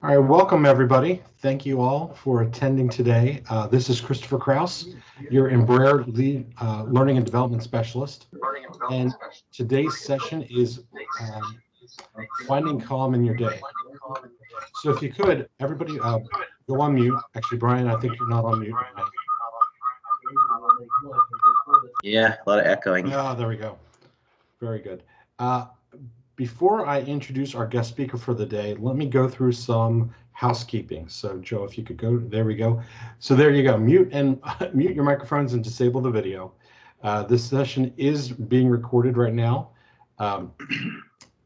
All right, welcome everybody. Thank you all for attending today. This is Christopher Kraus, your Embraer Learning and Development Specialist. And today's session is finding calm in your day. So if you could, everybody go on mute. Actually, Brian, I think you're not on mute right now. Yeah, a lot of echoing. Ah, there we go. Very good. Before I introduce our guest speaker for the day, let me go through some housekeeping. So Joe, if you could go, there we go. So there you go. Mute and mute your microphones and disable the video. This session is being recorded right now.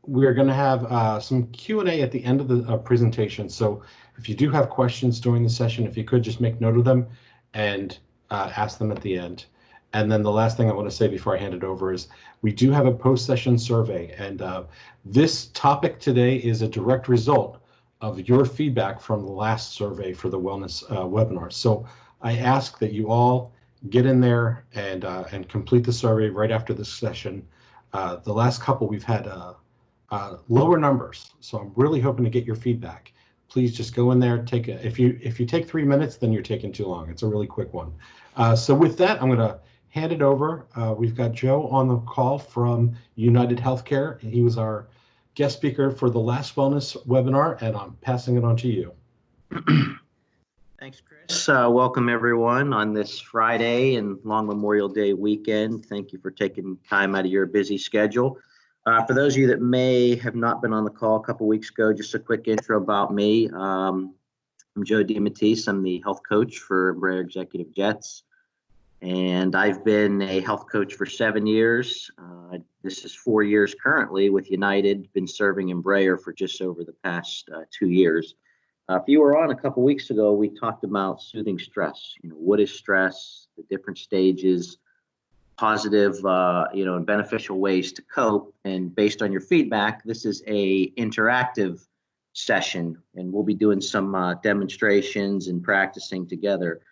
We're going to have some Q&A at the end of the presentation. So if you do have questions during the session, if you could just make note of them and ask them at the end. And then the last thing I want to say before I hand it over is we do have a post-session survey, and this topic today is a direct result of your feedback from the last survey for the wellness webinar. So I ask that you all get in there and complete the survey right after this session. The last couple we've had lower numbers, so I'm really hoping to get your feedback. Please just go in there, if you take 3 minutes, then you're taking too long. It's a really quick one. So with that, I'm going to hand it over. We've got Joe on the call from United Healthcare. He was our guest speaker for the last wellness webinar, and I'm passing it on to you. Thanks, Chris. Welcome everyone on this Friday and long Memorial Day weekend. Thank you for taking time out of your busy schedule. For those of you that may have not been on the call a couple weeks ago, just a quick intro about me. I'm Joe DiMattise. I'm the health coach for Embraer Executive Jets. And I've been a health coach for 7 years. This is 4 years currently with United, been serving Embraer for just over the past 2 years. If you were on a couple weeks ago, we talked about soothing stress. What is stress, the different stages, positive, and beneficial ways to cope. And based on your feedback, this is a interactive session, and we'll be doing some demonstrations and practicing together.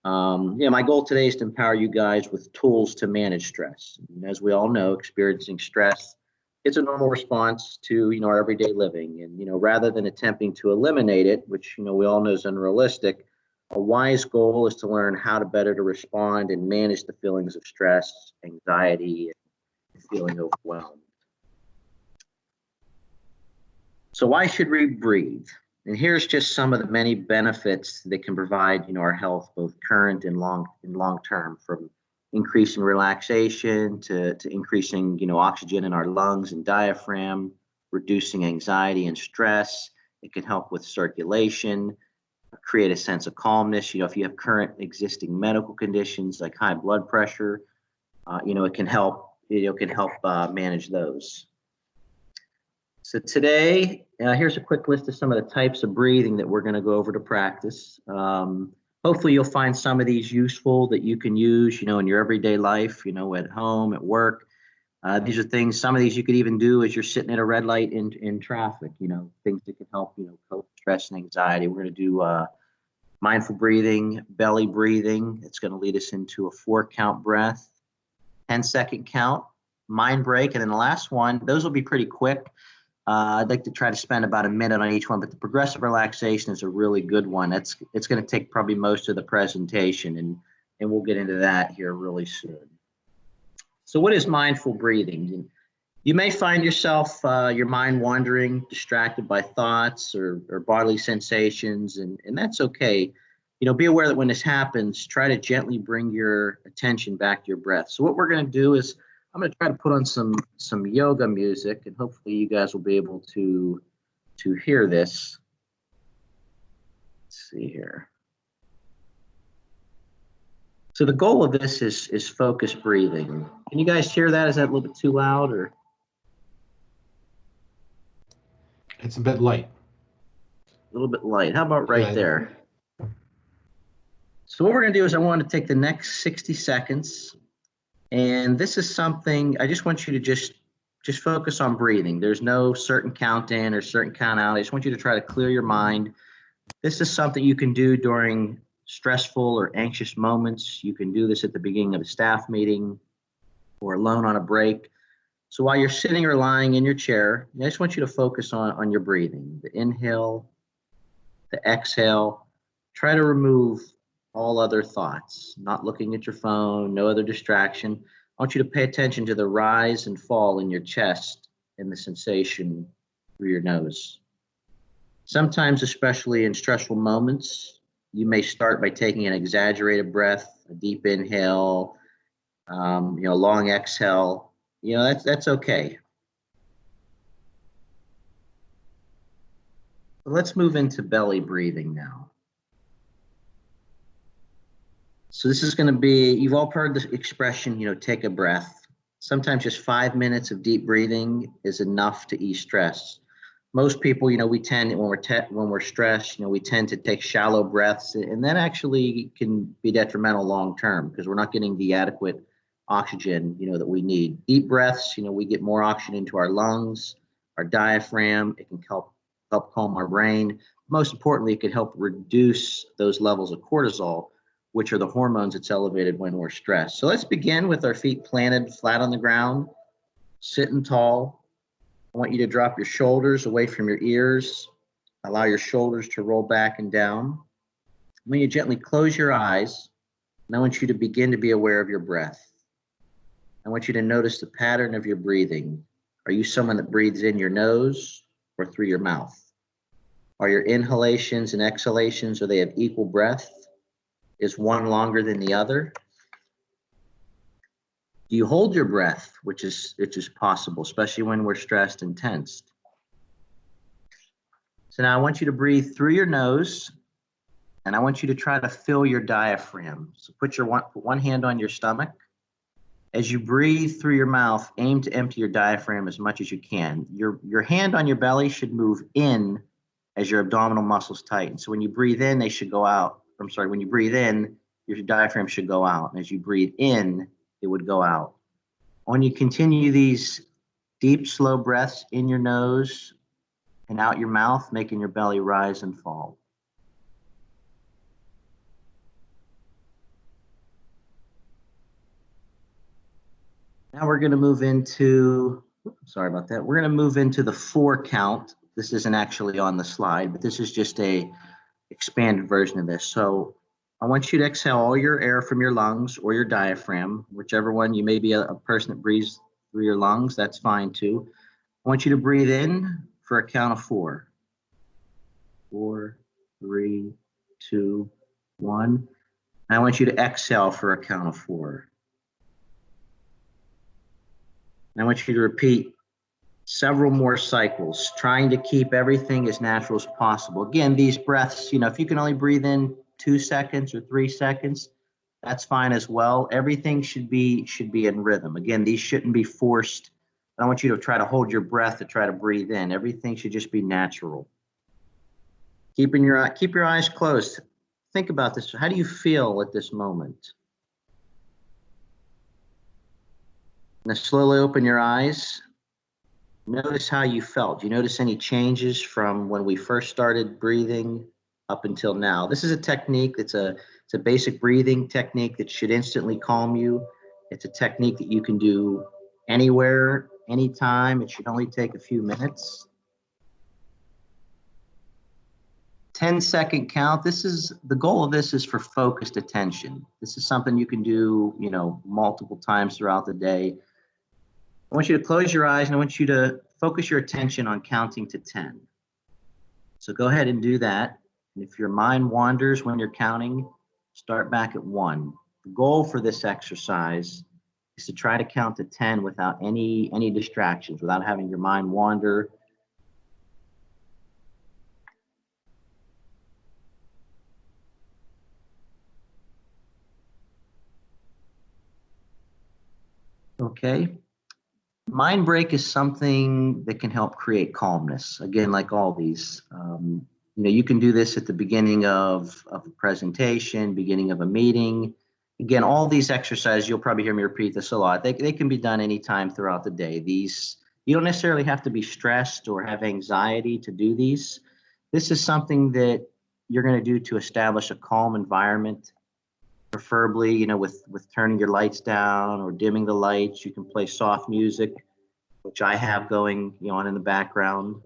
My goal today is to empower you guys with tools to manage stress. And as we all know, experiencing stress, it's a normal response to, our everyday living. And, rather than attempting to eliminate it, which, we all know is unrealistic, a wise goal is to learn how to better to respond and manage the feelings of stress, anxiety, and feeling overwhelmed. So why should we breathe? And here's just some of the many benefits that can provide, our health, both current and long term, from increasing relaxation to increasing, oxygen in our lungs and diaphragm, reducing anxiety and stress. It can help with circulation, create a sense of calmness. If you have current existing medical conditions like high blood pressure, it can help. Manage those. So today, here's a quick list of some of the types of breathing that we're going to go over to practice. Hopefully you'll find some of these useful that you can use, in your everyday life, at home, at work. These are things, some of these you could even do as you're sitting at a red light in traffic, things that can help, cope with stress and anxiety. We're going to do mindful breathing, belly breathing. It's going to lead us into a 4-count breath, 10-second count, mind break. And then the last one, those will be pretty quick. I'd like to try to spend about a minute on each one, but the progressive relaxation is a really good one. It's going to take probably most of the presentation, and we'll get into that here really soon. So what is mindful breathing? You may find yourself, your mind wandering, distracted by thoughts or bodily sensations, and that's okay. Be aware that when this happens, try to gently bring your attention back to your breath. So what we're going to do is I'm going to try to put on some yoga music, and hopefully you guys will be able to hear this. Let's see here. So the goal of this is focused breathing. Can you guys hear that? Is that a little bit too loud, or? It's a bit light. A little bit light. How about right there? So what we're going to do is I want to take the next 60 seconds. And this is something I just want you to just focus on breathing. There's no certain count in or certain count out. I just want you to try to clear your mind. This is something you can do during stressful or anxious moments. You can do this at the beginning of a staff meeting or alone on a break. So while you're sitting or lying in your chair, I just want you to focus on your breathing. The inhale The exhale, try to remove all other thoughts, not looking at your phone, no other distraction. I want you to pay attention to the rise and fall in your chest and the sensation through your nose. Sometimes, especially in stressful moments, you may start by taking an exaggerated breath, a deep inhale, long exhale. That's okay. Let's move into belly breathing now. So this is going to be, you've all heard the expression, take a breath. Sometimes just 5 minutes of deep breathing is enough to ease stress. Most people, we tend, when we're stressed, we tend to take shallow breaths, and that actually can be detrimental long term because we're not getting the adequate oxygen, that we need. Deep breaths, we get more oxygen into our lungs, our diaphragm. It can help calm our brain. Most importantly, it can help reduce those levels of cortisol, which are the hormones that's elevated when we're stressed. So let's begin with our feet planted flat on the ground, sitting tall. I want you to drop your shoulders away from your ears. Allow your shoulders to roll back and down. When you gently close your eyes, and I want you to begin to be aware of your breath. I want you to notice the pattern of your breathing. Are you someone that breathes in your nose or through your mouth? Are your inhalations and exhalations, are they of equal breath? Is one longer than the other? Do you hold your breath, which is possible, especially when we're stressed and tensed? So now I want you to breathe through your nose, and I want you to try to fill your diaphragm. So put one hand on your stomach. As you breathe through your mouth, aim to empty your diaphragm as much as you can. Your hand on your belly should move in as your abdominal muscles tighten. So when you breathe in, they should go out. When you breathe in, your diaphragm should go out. And as you breathe in, it would go out. When you continue these deep, slow breaths in your nose and out your mouth, making your belly rise and fall. Now we're going to move into, sorry about that. We're going to move into the 4 count. This isn't actually on the slide, but this is just a expanded version of this. So I want you to exhale all your air from your lungs or your diaphragm, whichever one. You may be a person that breathes through your lungs, that's fine too. I want you to breathe in for a count of 4. 4, 3, 2, 1. And I want you to exhale for a count of 4. And I want you to repeat several more cycles, trying to keep everything as natural as possible. Again, these breaths, if you can only breathe in 2 seconds or 3 seconds, that's fine as well. Everything should be in rhythm. Again, these shouldn't be forced. I don't want you to try to hold your breath to try to breathe in. Everything should just be natural. Keep your eyes closed. Think about this. How do you feel at this moment? Now slowly open your eyes. Notice how you felt. Do you notice any changes from when we first started breathing up until now? This is a technique. It's a basic breathing technique that should instantly calm you. It's a technique that you can do anywhere, anytime. It should only take a few minutes. 10-second count. The goal of this is for focused attention. This is something you can do, multiple times throughout the day. I want you to close your eyes and I want you to focus your attention on counting to 10. So go ahead and do that. And if your mind wanders when you're counting, start back at 1. The goal for this exercise is to try to count to 10 without any distractions, without having your mind wander. Okay. Mind break is something that can help create calmness. Again, like all these, you can do this at the beginning of a presentation, beginning of a meeting. Again, all these exercises, you'll probably hear me repeat this a lot. They can be done anytime throughout the day. You don't necessarily have to be stressed or have anxiety to do these. This is something that you're going to do to establish a calm environment. Preferably, with turning your lights down or dimming the lights. You can play soft music, which I have going on in the background.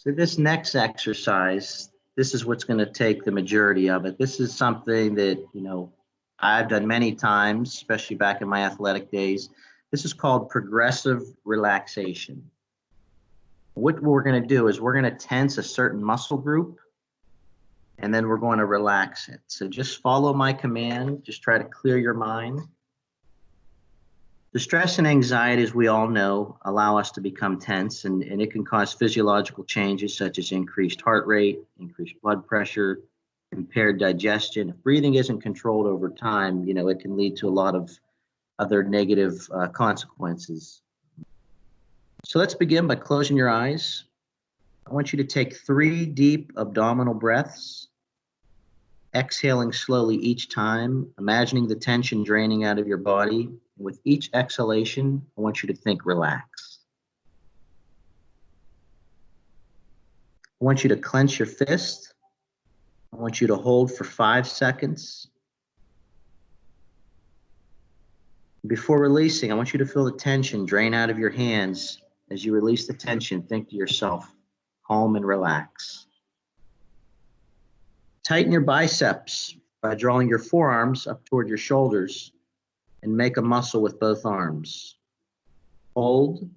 So this next exercise, this is what's going to take the majority of it. This is something that, I've done many times, especially back in my athletic days. This is called progressive relaxation. What we're going to do is we're going to tense a certain muscle group, and then we're going to relax it. So just follow my command. Just try to clear your mind. The stress and anxiety, as we all know, allow us to become tense, and it can cause physiological changes such as increased heart rate, increased blood pressure, impaired digestion. If breathing isn't controlled over time, it can lead to a lot of other negative consequences. So let's begin by closing your eyes. I want you to take 3 deep abdominal breaths, exhaling slowly each time, imagining the tension draining out of your body. With each exhalation, I want you to think relax. I want you to clench your fist. I want you to hold for 5 seconds. Before releasing, I want you to feel the tension drain out of your hands. As you release the tension, think to yourself, calm and relax. Tighten your biceps by drawing your forearms up toward your shoulders and make a muscle with both arms. Hold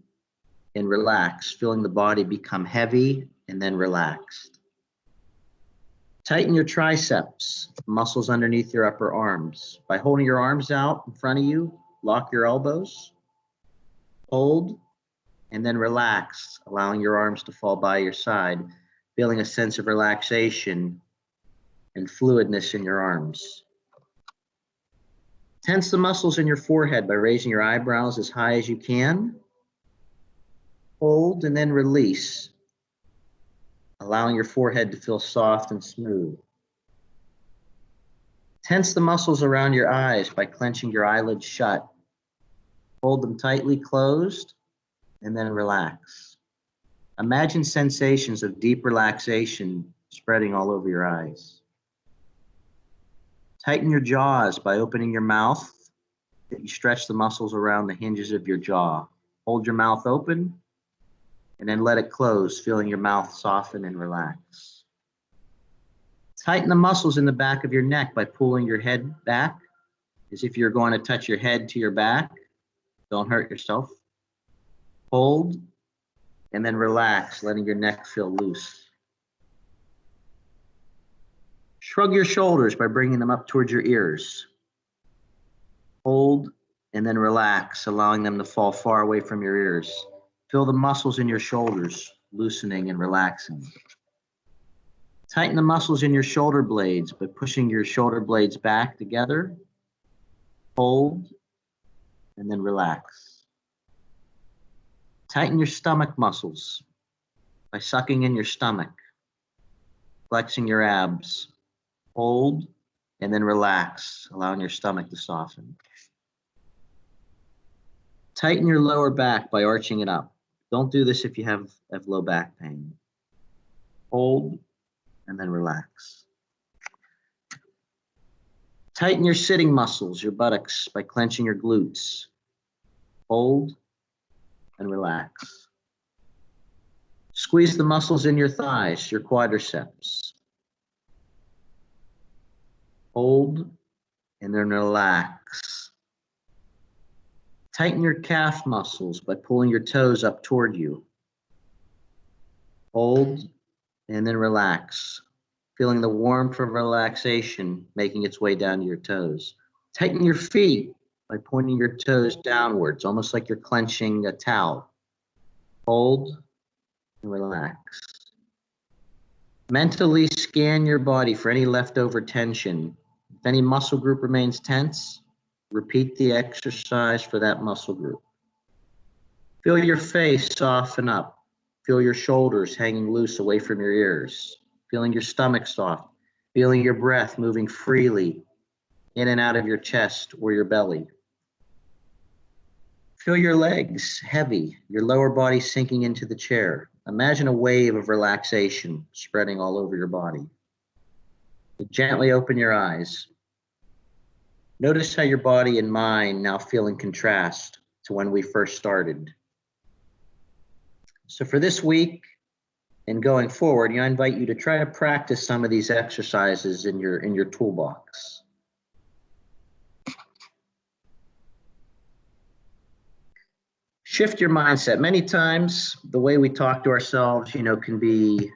and relax, feeling the body become heavy and then relaxed. Tighten your triceps, muscles underneath your upper arms. By holding your arms out in front of you, lock your elbows, hold, and then relax, allowing your arms to fall by your side, feeling a sense of relaxation and fluidness in your arms. Tense the muscles in your forehead by raising your eyebrows as high as you can. Hold and then release, allowing your forehead to feel soft and smooth. Tense the muscles around your eyes by clenching your eyelids shut. Hold them tightly closed and then relax. Imagine sensations of deep relaxation spreading all over your eyes. Tighten your jaws by opening your mouth. You stretch the muscles around the hinges of your jaw. Hold your mouth open and then let it close, feeling your mouth soften and relax. Tighten the muscles in the back of your neck by pulling your head back as if you're going to touch your head to your back. Don't hurt yourself. Hold and then relax, letting your neck feel loose. Shrug your shoulders by bringing them up towards your ears. Hold and then relax, allowing them to fall far away from your ears. Feel the muscles in your shoulders loosening and relaxing. Tighten the muscles in your shoulder blades by pushing your shoulder blades back together. Hold and then relax. Tighten your stomach muscles by sucking in your stomach, flexing your abs. Hold and then relax, allowing your stomach to soften. Tighten your lower back by arching it up. Don't do this if you have low back pain. Hold and then relax. Tighten your sitting muscles, your buttocks, by clenching your glutes. Hold and relax. Squeeze the muscles in your thighs, your quadriceps. Hold and then relax. Tighten your calf muscles by pulling your toes up toward you. Hold and then relax, feeling the warmth of relaxation making its way down to your toes. Tighten your feet by pointing your toes downwards, almost like you're clenching a towel. Hold and relax. Mentally scan your body for any leftover tension. If any muscle group remains tense, repeat the exercise for that muscle group. Feel your face soften up. Feel your shoulders hanging loose away from your ears. Feeling your stomach soft. Feeling your breath moving freely in and out of your chest or your belly. Feel your legs heavy, your lower body sinking into the chair. Imagine a wave of relaxation spreading all over your body. Gently open your eyes. Notice how your body and mind now feel in contrast to when we first started. So for this week And going forward, I invite you to try to practice some of these exercises in your toolbox. Shift your mindset. Many times, the way we talk to ourselves, can be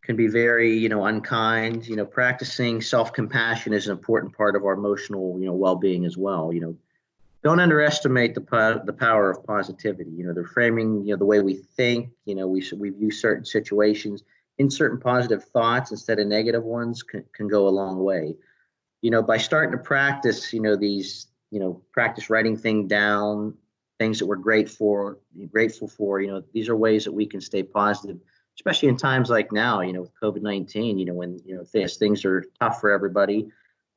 very, unkind. Practicing self-compassion is an important part of our emotional, well-being as well. Don't underestimate the power of positivity. The framing, the way we think, we view certain situations in certain positive thoughts instead of negative ones can go a long way. By starting to practice, these, practice writing things down, things that we're grateful for. These are ways that we can stay positive, especially in times like now, with COVID-19, when, things are tough for everybody.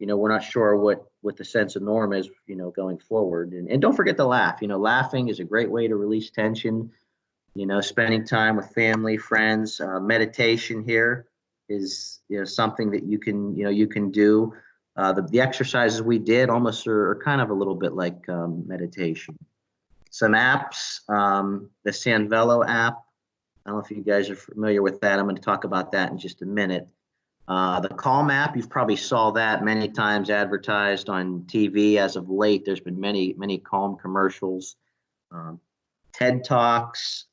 We're not sure what the sense of norm is, going forward. And don't forget to laugh. Laughing is a great way to release tension. Spending time with family, friends, meditation here is, something that you can do. The exercises we did almost are kind of a little bit like meditation. Some apps, the Sanvelo app. I don't know if you guys are familiar with that. I'm going to talk about that in just a minute. The Calm app, you've probably saw that many times advertised on TV as of late. There's been many, many Calm commercials. TED Talks.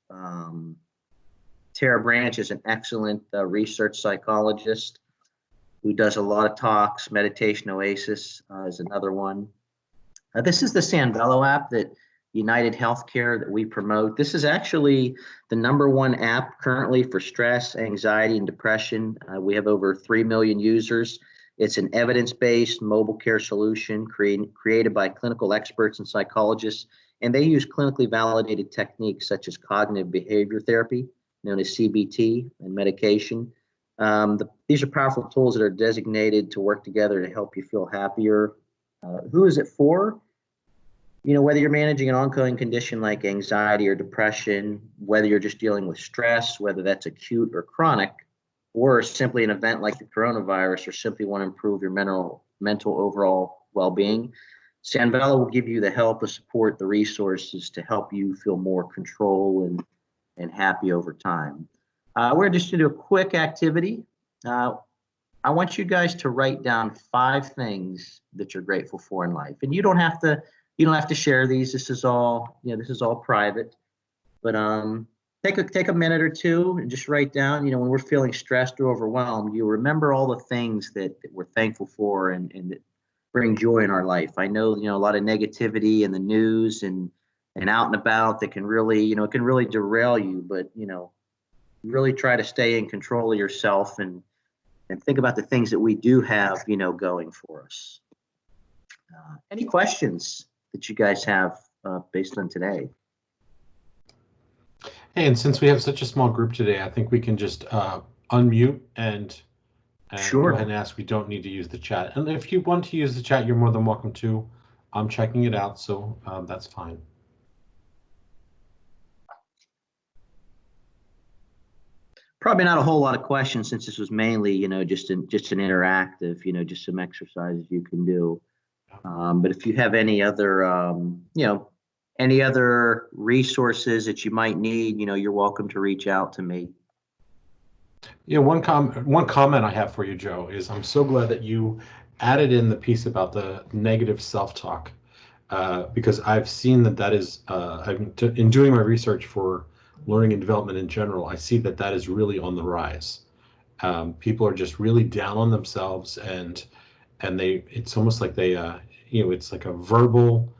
Tara Branch is an excellent research psychologist who does a lot of talks. Meditation Oasis is another one. This is the Sanvelo app that United Healthcare that we promote. This is actually the #1 app currently for stress, anxiety, and depression. We have over 3 million users. It's an evidence-based mobile care solution created by clinical experts and psychologists, and they use clinically validated techniques such as cognitive behavior therapy, known as CBT, and medication. These are powerful tools that are designated to work together to help you feel happier. Who is it for? Whether you're managing an ongoing condition like anxiety or depression, whether you're just dealing with stress, whether that's acute or chronic, or simply an event like the coronavirus, or simply want to improve your mental overall well-being, Sanvelo will give you the help, the support, the resources to help you feel more control and happy over time. We're just going to do a quick activity. I want you guys to write down 5 things that you're grateful for in life, and you don't have to share these. This is all private. But take a minute or two and just write down. When we're feeling stressed or overwhelmed, you remember all the things that we're thankful for and that bring joy in our life. I know a lot of negativity in the news and out and about that can really derail you. But really try to stay in control of yourself and think about the things that we do have going for us. Any questions that you guys have based on today? Hey, and since we have such a small group today, I think we can just unmute and Sure. Go ahead and ask. We don't need to use the chat. And if you want to use the chat, you're more than welcome to. I'm checking it out, so that's fine. Probably not a whole lot of questions since this was mainly, just an interactive, just some exercises you can do. But if you have any other, any other resources that you might need, you're welcome to reach out to me. Yeah, one comment I have for you, Joe, is I'm so glad that you added in the piece about the negative self-talk, because I've seen that is, in doing my research for learning and development in general, I see that is really on the rise. People are just really down on themselves, and it's almost like they, it's like a verbal,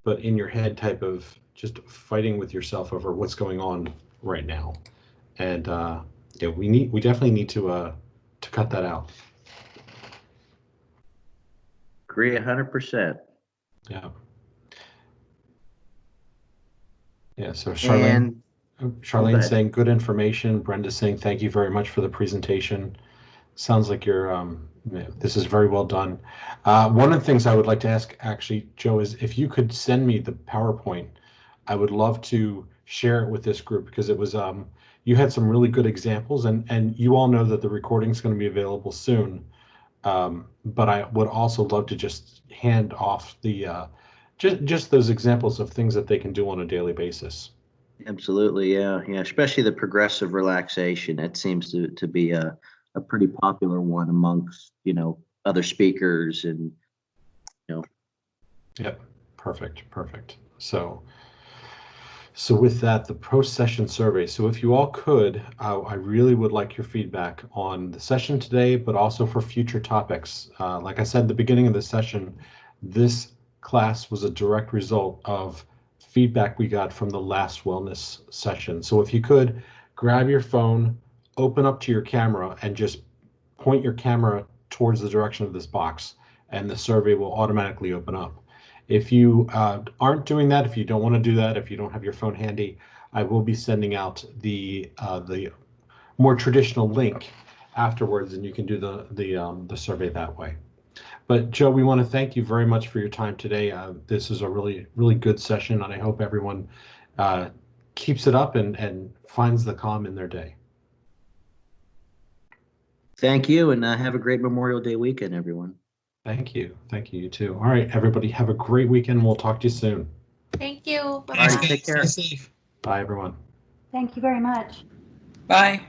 but in your head type of just fighting with yourself over what's going on right now. And yeah, we definitely need to cut that out. Agree 100%. Yeah. Yeah. So Charlene saying good information. Brenda saying thank you very much for the presentation. Sounds like this is very well done. One of the things I would like to ask, actually, Joe, is if you could send me the PowerPoint, I would love to share it with this group, because it was you had some really good examples, and you all know that the recording is going to be available soon. But I would also love to just hand off the just those examples of things that they can do on a daily basis. Absolutely, yeah, yeah. Especially the progressive relaxation. That seems to be a pretty popular one amongst, other speakers and, you know, Yep. Perfect. Perfect. So with that, the post-session survey. So if you all could, I really would like your feedback on the session today, but also for future topics. Like I said at the beginning of the session, this class was a direct result of feedback we got from the last wellness session. So if you could, grab your phone, open up to your camera, and just point your camera towards the direction of this box, and the survey will automatically open up. If you aren't doing that, if you don't want to do that, if you don't have your phone handy, I will be sending out the more traditional link afterwards, and you can do the survey that way. But Joe, we want to thank you very much for your time today. This is a really good session, and I hope everyone uh, keeps it up and finds the calm in their day. thank you, and have a great Memorial Day weekend, everyone. Thank you. Thank you, you too. All right, everybody, have a great weekend. We'll talk to you soon. Thank you. All Bye-bye. right, Thanks, take guys. care. Stay safe. Bye, everyone. Thank you very much. Bye.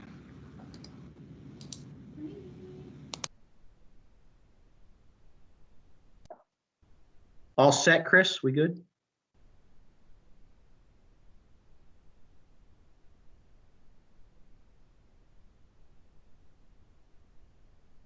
All set, Chris? We good?